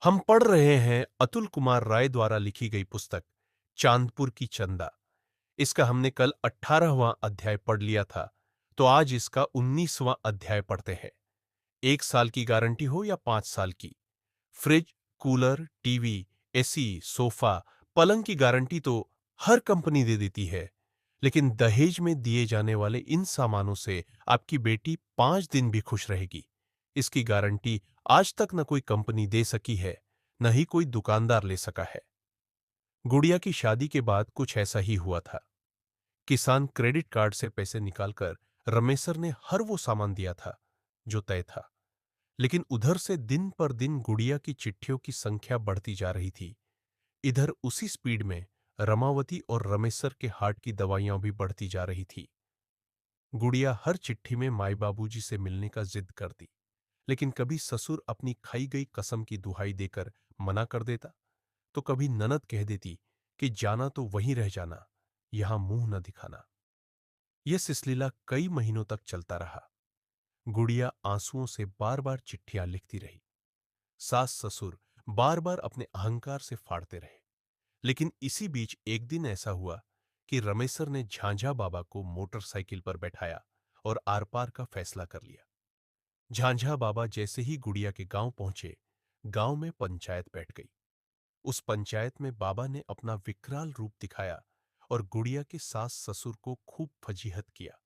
हम पढ़ रहे हैं अतुल कुमार राय द्वारा लिखी गई पुस्तक चांदपुर की चंदा। इसका हमने कल 18वां अध्याय पढ़ लिया था, तो आज इसका 19वां अध्याय पढ़ते हैं। 1 साल की गारंटी हो या 5 साल की, fridge, cooler, TV, AC, sofa, पलंग की गारंटी तो हर कंपनी दे देती है। लेकिन दहेज में दिए जाने वाले इन सामानों से आपकी बेटी 5 दिन भी खुश रहेगी, इसकी गारंटी आज तक न कोई कंपनी दे सकी है, न ही कोई दुकानदार ले सका है। गुड़िया की शादी के बाद कुछ ऐसा ही हुआ था। किसान क्रेडिट कार्ड से पैसे निकालकर रमेसर ने हर वो सामान दिया था जो तय था। लेकिन उधर से दिन पर दिन गुड़िया की चिट्ठियों की संख्या बढ़ती जा रही थी। इधर उसी स्पीड में रमावती और रमेसर के हार्ट की दवाइयां भी बढ़ती जा रही थी। गुड़िया हर चिट्ठी में माई बाबूजी से मिलने का जिद करती, लेकिन कभी ससुर अपनी खाई गई कसम की दुहाई देकर मना कर देता, तो कभी ननद कह देती कि जाना तो वहीं रह जाना, यहां मुंह न दिखाना। यह सिलसिला कई महीनों तक चलता रहा। गुड़िया आंसुओं से बार बार चिट्ठियां लिखती रही। सास ससुर बार बार अपने अहंकार से फाड़ते रहे। लेकिन इसी बीच एक दिन ऐसा हुआ कि रमेसर ने झांझा बाबा को मोटरसाइकिल पर बैठाया और आर पार का फैसला कर लिया। झांझा बाबा जैसे ही गुड़िया के गांव पहुंचे, गांव में पंचायत बैठ गई। उस पंचायत में बाबा ने अपना विकराल रूप दिखाया और गुड़िया के सास ससुर को खूब फजीहत किया।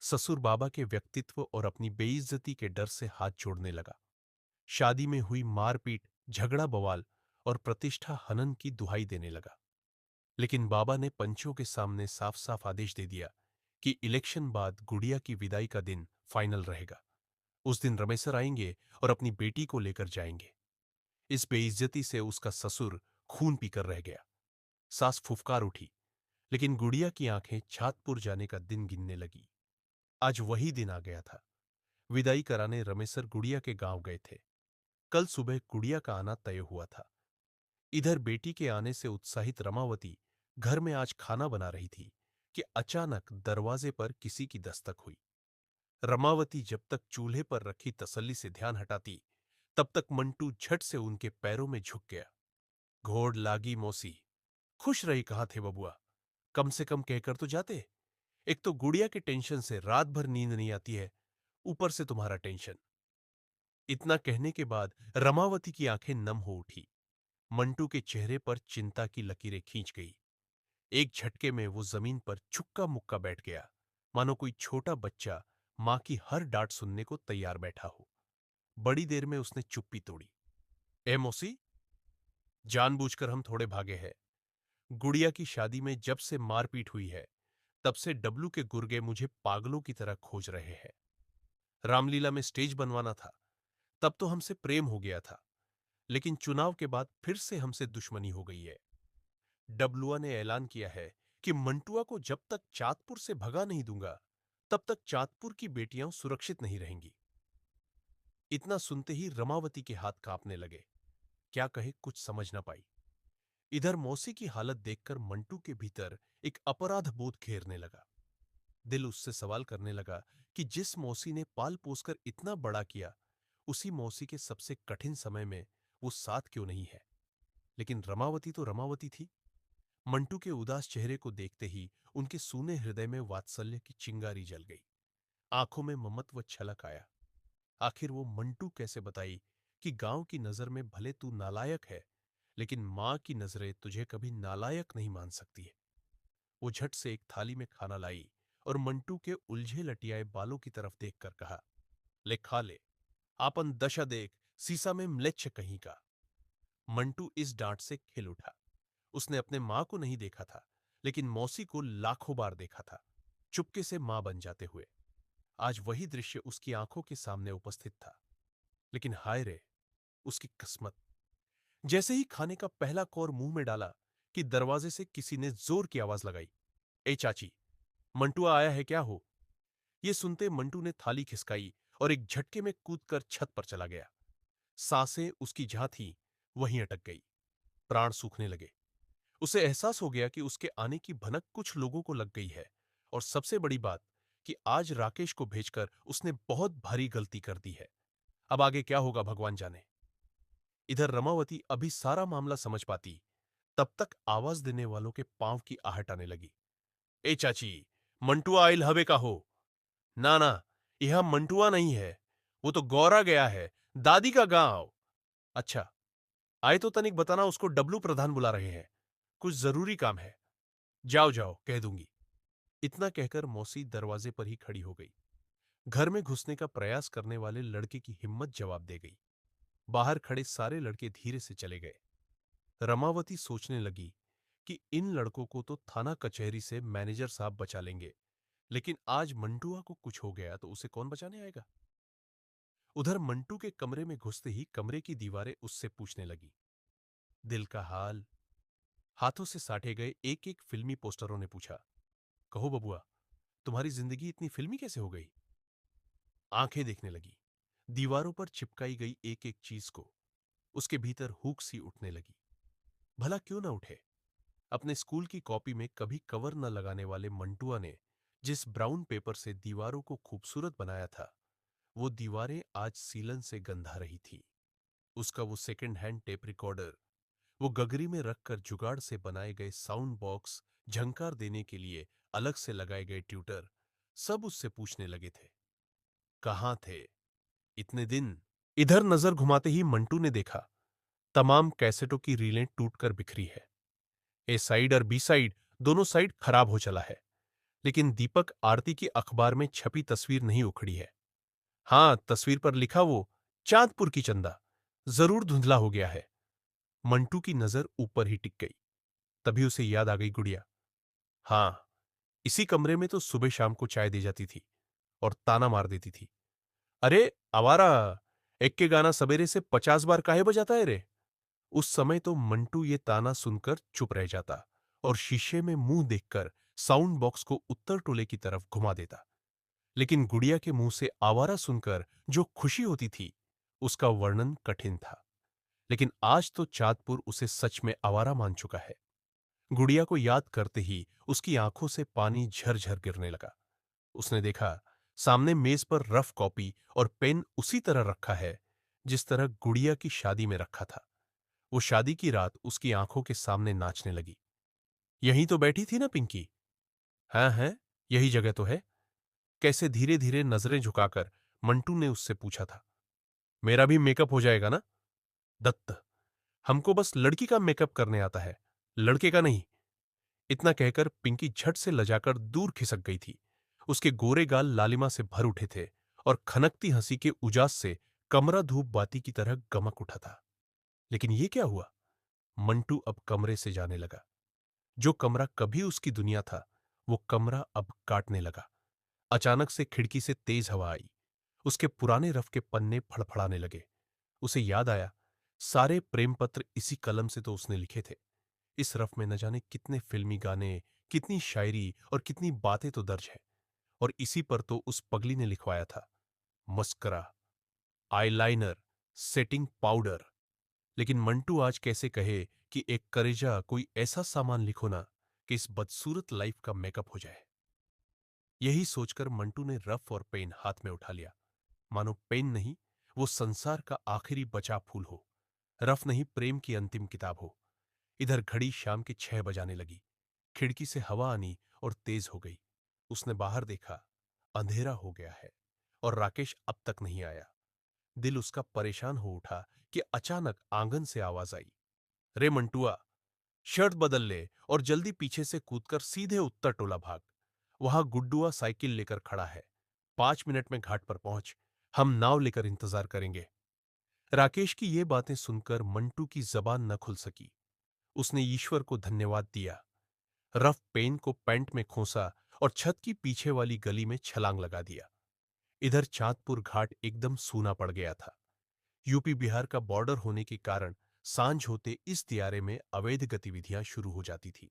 ससुर बाबा के व्यक्तित्व और अपनी बेइज्जती के डर से हाथ जोड़ने लगा। शादी में हुई मारपीट, झगड़ा बवाल और प्रतिष्ठा हनन की दुहाई देने लगा। लेकिन बाबा ने पंचों के सामने साफ साफ आदेश दे दिया कि इलेक्शन बाद गुड़िया की विदाई का दिन फाइनल रहेगा। उस दिन रमेसर आएंगे और अपनी बेटी को लेकर जाएंगे। इस बेइज्जती से उसका ससुर खून पीकर रह गया। सास फुफकार उठी, लेकिन गुड़िया की आंखें छातपुर जाने का दिन गिनने लगी। आज वही दिन आ गया था। विदाई कराने रमेसर गुड़िया के गांव गए थे। कल सुबह गुड़िया का आना तय हुआ था। इधर बेटी के आने से उत्साहित रमावती घर में आज खाना बना रही थी कि अचानक दरवाजे पर किसी की दस्तक हुई। रमावती जब तक चूल्हे पर रखी तसल्ली से ध्यान हटाती, तब तक मंटू झट से उनके पैरों में झुक गया। घोड़ लागी मौसी, खुश रही कहाँ थे बबुआ, कम से कम कहकर तो जाते। एक तो गुड़िया के टेंशन से रात भर नींद नहीं आती है, ऊपर से तुम्हारा टेंशन। इतना कहने के बाद रमावती की आंखें नम हो उठी। मंटू के चेहरे पर चिंता की लकीरें खींच गई। एक झटके में वो जमीन पर चुक्का मुक्का बैठ गया, मानो कोई छोटा बच्चा मां की हर डांट सुनने को तैयार बैठा हो। बड़ी देर में उसने चुप्पी तोड़ी। ए मौसी, जानबूझकर हम थोड़े भागे हैं। गुड़िया की शादी में जब से मारपीट हुई है, तब से डब्लू के गुर्गे मुझे पागलों की तरह खोज रहे हैं। रामलीला में स्टेज बनवाना था, तब तो हमसे प्रेम हो गया था, लेकिन चुनाव के बाद फिर से हमसे दुश्मनी हो गई है। डब्लुआ ने ऐलान किया है कि मंटुआ को जब तक चांदपुर से भगा नहीं दूंगा, तब तक चांदपुर की बेटियां सुरक्षित नहीं रहेंगी। इतना सुनते ही रमावती के हाथ कांपने लगे। क्या कहे कुछ समझ न पाई। इधर मौसी की हालत देखकर मंटू के भीतर एक अपराध बोध घेरने लगा। दिल उससे सवाल करने लगा कि जिस मौसी ने पाल पोसकर इतना बड़ा किया, उसी मौसी के सबसे कठिन समय में वो साथ क्यों नहीं है। लेकिन रमावती तो रमावती थी। मंटू के उदास चेहरे को देखते ही उनके सूने हृदय में वात्सल्य की चिंगारी जल गई। आंखों में ममत्व छलक आया। आखिर वो मंटू कैसे बताई कि गांव की नजर में भले तू नालायक है, लेकिन मां की नजरें तुझे कभी नालायक नहीं मान सकती है। वो झट से एक थाली में खाना लाई और मंटू के उलझे लटियाए बालों की तरफ देखकर कहा, ले खा ले, आपन दशा देख, सीसा में म्लेच्छ कहीं का। मंटू इस डांट से खिल उठा। उसने अपने मां को नहीं देखा था, लेकिन मौसी को लाखों बार देखा था, चुपके से मां बन जाते हुए। आज वही दृश्य उसकी आंखों के सामने उपस्थित था। लेकिन हाय रे, उसकी किस्मत। जैसे ही खाने का पहला कौर मुंह में डाला कि दरवाजे से किसी ने जोर की आवाज लगाई, ए चाची, मंटुआ आया है क्या हो। यह सुनते मंटू ने थाली खिसकाई और एक झटके में कूदकर छत पर चला गया। सांसें उसकी जहां थी वहीं अटक गई। प्राण सूखने लगे। उसे एहसास हो गया कि उसके आने की भनक कुछ लोगों को लग गई है, और सबसे बड़ी बात कि आज राकेश को भेजकर उसने बहुत भारी गलती कर दी है। अब आगे क्या होगा भगवान जाने। इधर रमावती अभी सारा मामला समझ पाती, तब तक आवाज देने वालों के पांव की आहट आने लगी। ए चाची, मंटुआ आइल हवे का हो? ना ना, यह मंटुआ नहीं है, वो तो गौरा गया है, दादी का गांव। अच्छा, आए तो तनिक बताना, उसको डब्लू प्रधान बुला रहे हैं, कुछ जरूरी काम है। जाओ जाओ, कह दूंगी। इतना कहकर मौसी दरवाजे पर ही खड़ी हो गई। घर में घुसने का प्रयास करने वाले लड़के की हिम्मत जवाब दे गई। बाहर खड़े सारे लड़के धीरे से चले गए। रमावती सोचने लगी कि इन लड़कों को तो थाना कचहरी से मैनेजर साहब बचा लेंगे, लेकिन आज मंटुआ को कुछ हो गया तो उसे कौन बचाने आएगा? उधर मंटू के कमरे में घुसते ही कमरे की दीवारें उससे पूछने लगी, दिल का हाल। हाथों से साटे गए एक एक फिल्मी पोस्टरों ने पूछा, कहो बबुआ, तुम्हारी जिंदगी इतनी फिल्मी कैसे हो गई? आंखें देखने लगी दीवारों पर चिपकाई गई एक एक चीज को। उसके भीतर हुक सी उठने लगी। भला क्यों ना उठे? अपने स्कूल की कॉपी में कभी कवर न लगाने वाले मंटुआ ने जिस ब्राउन पेपर से दीवारों को खूबसूरत बनाया था, वो दीवारें आज सीलन से गंधा रही थी। उसका वो सेकंड हैंड टेप रिकॉर्डर, वो गगरी में रखकर जुगाड़ से बनाए गए साउंड बॉक्स, झंकार देने के लिए अलग से लगाए गए ट्यूटर, सब उससे पूछने लगे थे, कहां थे इतने दिन? इधर नजर घुमाते ही मंटू ने देखा, तमाम कैसेटों की रीलें टूटकर बिखरी है। ए साइड और बी साइड, दोनों साइड खराब हो चला है। लेकिन दीपक आरती की अखबार में छपी तस्वीर नहीं उखड़ी है। हां, तस्वीर पर लिखा वो चांदपुर की चंदा जरूर धुंधला हो गया है। मंटू की नजर ऊपर ही टिक गई। तभी उसे याद आ गई गुड़िया। हां, इसी कमरे में तो सुबह शाम को चाय दे जाती थी और ताना मार देती थी, अरे आवारा, एक के गाना सवेरे से 50 बार काहे बजाता है रे? उस समय तो मंटू ये ताना सुनकर चुप रह जाता और शीशे में मुंह देखकर साउंड बॉक्स को उत्तर टोले की तरफ घुमा देता। लेकिन गुड़िया के मुंह से आवारा सुनकर जो खुशी होती थी, उसका वर्णन कठिन था। लेकिन आज तो चांदपुर उसे सच में आवारा मान चुका है। गुड़िया को याद करते ही उसकी आंखों से पानी झरझर गिरने लगा। उसने देखा, सामने मेज पर रफ कॉपी और पेन उसी तरह रखा है जिस तरह गुड़िया की शादी में रखा था। वो शादी की रात उसकी आंखों के सामने नाचने लगी। यहीं तो बैठी थी ना पिंकी? हाँ है, यही जगह तो है। कैसे धीरे धीरे नजरें झुकाकर मंटू ने उससे पूछा था, मेरा भी मेकअप हो जाएगा ना? दत्त, हमको बस लड़की का मेकअप करने आता है, लड़के का नहीं। इतना कहकर पिंकी झट से लजाकर दूर खिसक गई थी। उसके गोरे गाल लालिमा से भर उठे थे और खनकती हंसी के उजास से कमरा धूप बाती की तरह गमक उठा था। लेकिन ये क्या हुआ? मंटू अब कमरे से जाने लगा। जो कमरा कभी उसकी दुनिया था, वो कमरा अब काटने लगा। अचानक से खिड़की से तेज हवा आई। उसके पुराने रफ के पन्ने फड़फड़ाने लगे। उसे याद आया, सारे प्रेम पत्र इसी कलम से तो उसने लिखे थे। इस रफ में न जाने कितने फिल्मी गाने, कितनी शायरी और कितनी बातें तो दर्ज है। और इसी पर तो उस पगली ने लिखवाया था, मस्करा, आईलाइनर, सेटिंग पाउडर। लेकिन मंटू आज कैसे कहे कि एक करेजा कोई ऐसा सामान लिखो ना कि इस बदसूरत लाइफ का मेकअप हो जाए। यही सोचकर मंटू ने रफ और पेन हाथ में उठा लिया। मानो पेन नहीं, वो संसार का आखिरी बचा फूल हो, रफ नहीं, प्रेम की अंतिम किताब हो। इधर घड़ी शाम के 6 बजाने लगी। खिड़की से हवा आनी और तेज हो गई। उसने बाहर देखा, अंधेरा हो गया है और राकेश अब तक नहीं आया। दिल उसका परेशान हो उठा कि अचानक आंगन से आवाज आई, रे मंटुआ, शर्ट बदल ले और जल्दी पीछे से कूदकर सीधे उत्तर टोला भाग। वहां गुड्डुआ साइकिल लेकर खड़ा है। 5 मिनट में घाट पर पहुंच, हम नाव लेकर इंतजार करेंगे। राकेश की ये बातें सुनकर मंटू की जबान न खुल सकी। उसने ईश्वर को धन्यवाद दिया, रफ पेन को पैंट में खोसा और छत की पीछे वाली गली में छलांग लगा दिया। इधर चांदपुर घाट एकदम सूना पड़ गया था। यूपी बिहार का बॉर्डर होने के कारण सांझ होते इस दियारे में अवैध गतिविधियां शुरू हो जाती थी।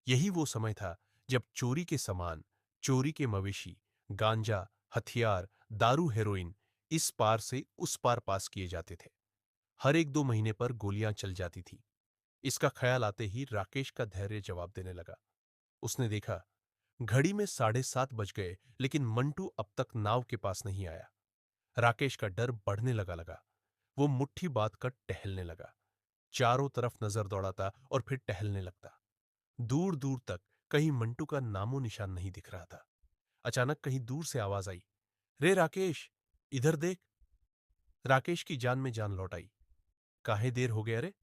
यही वो समय था जब चोरी के सामान, चोरी के मवेशी, गांजा, हथियार, दारू, हेरोइन इस पार से उस पार पास किए जाते थे। हर एक 2 महीने पर गोलियां चल जाती थी। इसका ख्याल आते ही राकेश का धैर्य जवाब देने लगा। उसने देखा, घड़ी में 7:30 बज गए, लेकिन मंटू अब तक नाव के पास नहीं आया। राकेश का डर बढ़ने लगा। वो मुट्ठी बांध कर टहलने लगा, चारों तरफ नजर दौड़ाता और फिर टहलने लगता। दूर दूर तक कहीं मंटू का नामो निशान नहीं दिख रहा था। अचानक कहीं दूर से आवाज आई, रे राकेश, इधर देख। राकेश की जान में जान लौट आई। काहे देर हो गया रे?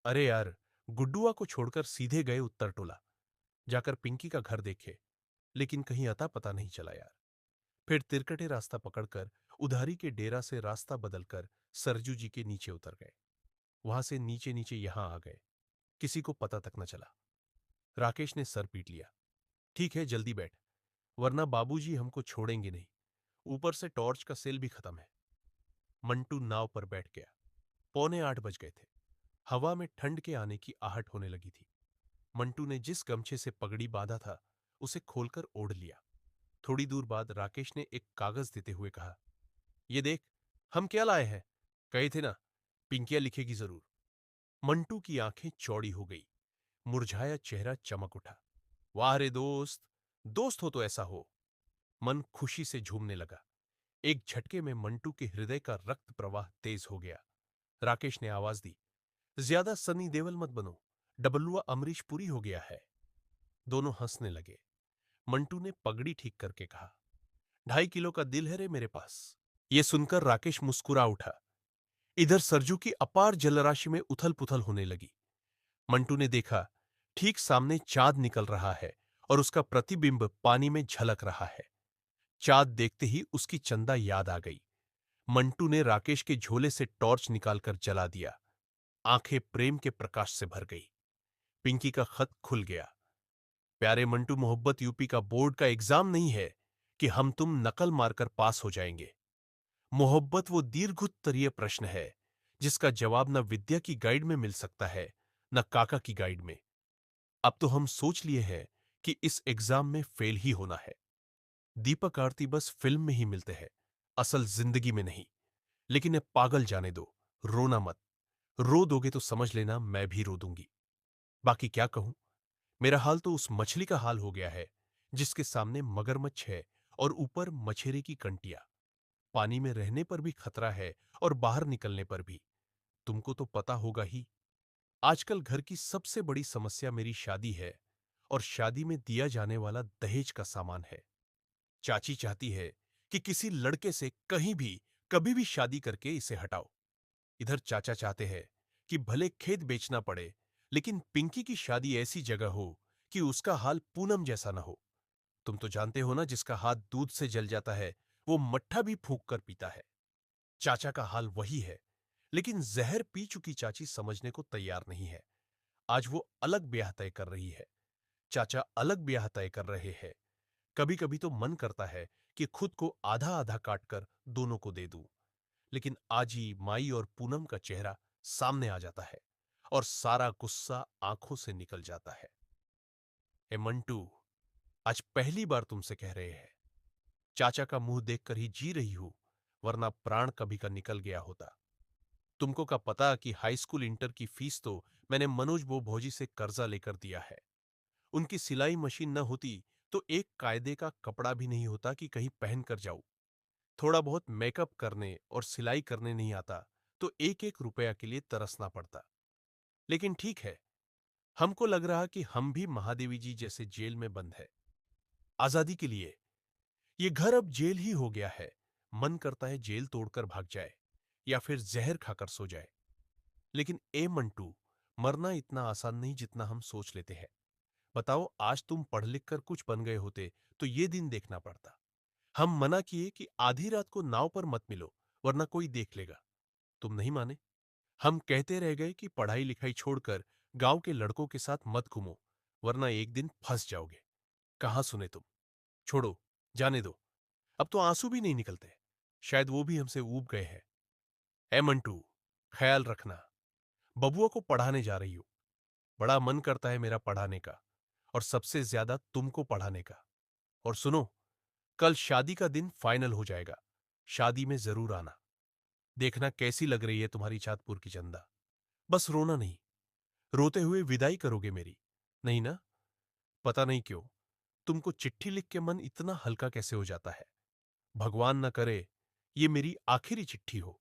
अरे यार, गुड्डुआ को छोड़कर सीधे गए उत्तर टोला, जाकर पिंकी का घर देखे, लेकिन कहीं अता पता नहीं चला यार। फिर तिरकटे रास्ता पकड़कर उधारी के डेरा से रास्ता बदलकर सरजू जी के नीचे उतर गए। वहां से नीचे नीचे यहां आ गए, किसी को पता तक न चला। राकेश ने सर पीट लिया। ठीक है, जल्दी बैठ, वरना बाबूजी हमको छोड़ेंगे नहीं। ऊपर से टॉर्च का सेल भी खत्म है। मंटू नाव पर बैठ गया। 7:45 बज गए थे। हवा में ठंड के आने की आहट होने लगी थी। मंटू ने जिस गमछे से पगड़ी बांधा था उसे खोलकर ओढ़ लिया। थोड़ी दूर बाद राकेश ने एक कागज देते हुए कहा, ये देख, हम क्या लाए हैं। कहे थे ना, पिंकिया लिखेगी जरूर। मंटू की आंखें चौड़ी हो गई, मुरझाया चेहरा चमक उठा। वाह रे दोस्त, दोस्त हो तो ऐसा हो। मन खुशी से झूमने लगा। एक झटके में मंटू के हृदय का रक्त प्रवाह तेज हो गया। राकेश ने आवाज दी, ज्यादा सनी देवल मत बनो, डबलुआ अमरीश पुरी हो गया है। दोनों हंसने लगे। मंटू ने पगड़ी ठीक करके कहा, 2.5 किलो का दिल है रे मेरे पास। यह सुनकर राकेश मुस्कुरा उठा। इधर सरजू की अपार जलराशि में उथल पुथल होने लगी। मंटू ने देखा, ठीक सामने चांद निकल रहा है और उसका प्रतिबिंब पानी में झलक रहा है। चांद देखते ही उसकी चंदा याद आ गई। मंटू ने राकेश के झोले से टॉर्च निकालकर जला दिया। आंखें प्रेम के प्रकाश से भर गई। पिंकी का खत खुल गया। प्यारे मंटू, मोहब्बत यूपी का बोर्ड का एग्जाम नहीं है कि हम तुम नकल मारकर पास हो जाएंगे। मोहब्बत वो दीर्घोत्तरीय प्रश्न है जिसका जवाब न विद्या की गाइड में मिल सकता है, न काका की गाइड में। अब तो हम सोच लिए हैं कि इस एग्जाम में फेल ही होना है। दीपक आरती बस फिल्म में ही मिलते हैं, असल जिंदगी में नहीं। लेकिन अब पागल जाने दो, रोना मत। रो दोगे तो समझ लेना मैं भी रो दूंगी। बाकी क्या कहूं, मेरा हाल तो उस मछली का हाल हो गया है जिसके सामने मगरमच्छ है और ऊपर मछेरे की कंटिया। पानी में रहने पर भी खतरा है और बाहर निकलने पर भी। तुमको तो पता होगा ही, आजकल घर की सबसे बड़ी समस्या मेरी शादी है और शादी में दिया जाने वाला दहेज का सामान है। चाची चाहती है कि किसी लड़के से कहीं भी कभी भी शादी करके इसे हटाओ। इधर चाचा चाहते हैं कि भले खेत बेचना पड़े, लेकिन पिंकी की शादी ऐसी जगह हो कि उसका हाल पूनम जैसा ना हो। तुम तो जानते हो ना, जिसका हाथ दूध से जल जाता है वो मट्ठा भी फूंक कर पीता है। चाचा का हाल वही है, लेकिन जहर पी चुकी चाची समझने को तैयार नहीं है। आज वो अलग ब्याह तय कर रही है, चाचा अलग ब्याह तय कर रहे हैं। कभी कभी तो मन करता है कि खुद को आधा आधा काटकर दोनों को दे दूं, लेकिन आज ही माई और पूनम का चेहरा सामने आ जाता है और सारा गुस्सा आंखों से निकल जाता है। ए मंटू, आज पहली बार तुमसे कह रहे हैं। चाचा का मुंह देखकर ही जी रही हूं, वरना प्राण कभी का निकल गया होता। तुमको का पता कि हाई स्कूल इंटर की फीस तो मैंने मनोज बो भौजी से कर्जा लेकर दिया है। उनकी सिलाई मशीन न होती तो एक कायदे का कपड़ा भी नहीं होता कि कहीं पहन कर जाऊं। थोड़ा बहुत मेकअप करने और सिलाई करने नहीं आता तो एक एक रुपया के लिए तरसना पड़ता। लेकिन ठीक है, हमको लग रहा कि हम भी महादेवी जी जैसे जेल में बंद है। आजादी के लिए ये घर अब जेल ही हो गया है। मन करता है जेल तोड़कर भाग जाए या फिर जहर खाकर सो जाए। लेकिन ए मंटू, मरना इतना आसान नहीं जितना हम सोच लेते हैं। बताओ, आज तुम पढ़ लिख कर कुछ बन गए होते तो ये दिन देखना पड़ता। हम मना किए कि आधी रात को नाव पर मत मिलो, वरना कोई देख लेगा। तुम नहीं माने। हम कहते रह गए कि पढ़ाई लिखाई छोड़कर गांव के लड़कों के साथ मत घूमो, वरना एक दिन फंस जाओगे। कहां सुने तुम। छोड़ो, जाने दो। अब तो आंसू भी नहीं निकलते। शायद वो भी हमसे ऊब गए हैं। ए मंटू, ख्याल रखना। बबुआ को पढ़ाने जा रही हूं। बड़ा मन करता है मेरा पढ़ाने का, और सबसे ज्यादा तुमको पढ़ाने का। और सुनो, कल शादी का दिन फाइनल हो जाएगा। शादी में जरूर आना। देखना कैसी लग रही है तुम्हारी चांदपुर की चंदा। बस रोना नहीं। रोते हुए विदाई करोगे मेरी, नहीं ना? पता नहीं क्यों तुमको चिट्ठी लिख के मन इतना हल्का कैसे हो जाता है। भगवान न करे ये मेरी आखिरी चिट्ठी हो।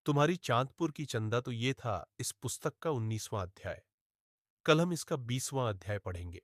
तुम्हारी चांदपुर की चंदा तो ये था इस पुस्तक का 19वां अध्याय। कल हम इसका 20वां अध्याय पढ़ेंगे।